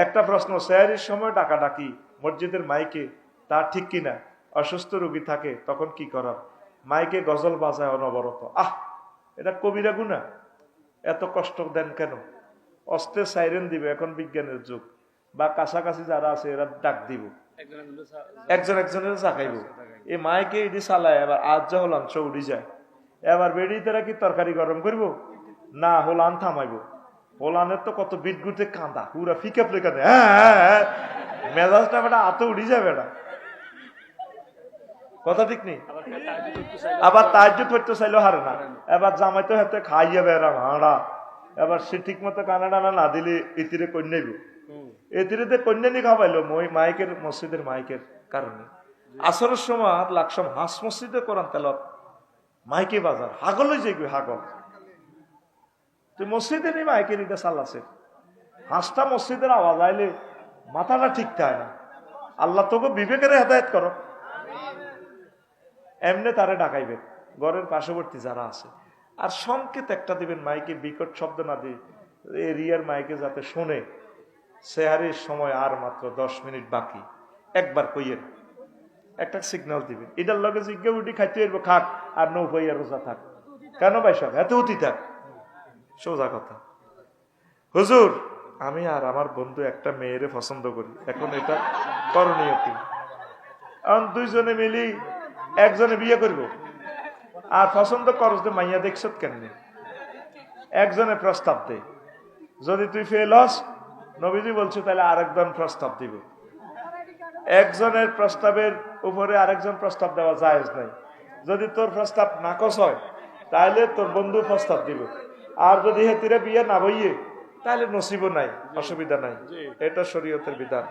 একটা প্রশ্ন, সেহরির সময় ডাকাডাকি মসজিদের মাইকে তা ঠিক কিনা? অসুস্থ রোগী থাকে তখন কি করার? মাইকে গজল বাজায় অনবরত, এটা কবিরা গুনাহ। এত কষ্ট দেন কেন? অস্তে সাইরেন দিবে, এখন বিজ্ঞানের যুগ, বা কাছাকাছি যারা আছে এরা ডাক দিব, একজন একজনের চাকাইব। এই মাইকে এটি চালায়, এবার আজ যা হলাম সব উড়ি যায়। এবার বেড়ি তারা কি তরকারি গরম করব না হোলান থামাইব? হোলানের তো কত বিট গুটে কাঁদা পুরা ফিকা ফিকা, হ্যাঁ মেজাজটা বেটা আত উড়ি যায় বেটা, কথা ঠিক নেই। আবার তাহাজ্জুদ পড়তে চাইলেও হারে না। এবার জামাইতে হাতে খাইয়া বেড়া ভাড়া, এবার সে ঠিক মতো কানা টানা না দিলে ইতিরে কন্যাইব, এতিরে কন্যা নি খাওয়াইলো মাইকের মসজিদের মাইকের কারণে। আসরের সময় লাকসাম হাঁস মসজিদে কোরআন তেলাওয়াত মাইকে বাজার হাগল হয়ে যাই, হাগল তুই মসজিদে নি মাইকের এটা চাল আছে। হাঁসটা মসজিদের আওয়াজ আইলে মাথাটা ঠিক থাকে না। আল্লাহ তোকে বিবেকের হেদায়েত করো। এমনি তারে ডাকাইবেন ঘরের পার্শ্ববর্তী যারা আছে, আর সংকেত একটা দিবেন মাইকে, বিকট শব্দ না দিয়ে এরিয়ার মাইকে যাতে শোনে সেহারির সময় আর মাত্র 10 মিনিট বাকি, একবার কইয়ের একটা সিগন্যাল দিবেন। এটার লগে জিজ্ঞা উঠি খাইতে এরবো খাক, আর নৌ হইয়া রোজা থাক। কেন ভাই সব এত অতি থাক? সোজা কথা, হুজুর আমি আর আমার বন্ধু একটা মেয়েরে পছন্দ করি, এখন এটা করণীয় কি? এখন দুইজনে মিলি একজনে বিয়ে করব, আর পছন্দ করস যে মাইয়া দেখছত কেমনি, একজনে প্রস্তাব দে, যদি তুই ফেল হস নবীজি বলছে তাহলে আরেকজন প্রস্তাব দিব। একজনের প্রস্তাবের উপরে আরেকজন প্রস্তাব দেওয়া জায়েজ নাই। যদি তোর প্রস্তাব নাকচ হয় তাহলে তোর বন্ধু প্রস্তাব দিব, আর যদি হেতিরে বিয়ে না বইয়ে তাহলে নসিবও নাই, অসুবিধা নাই, এটা শরীয়তের বিধান।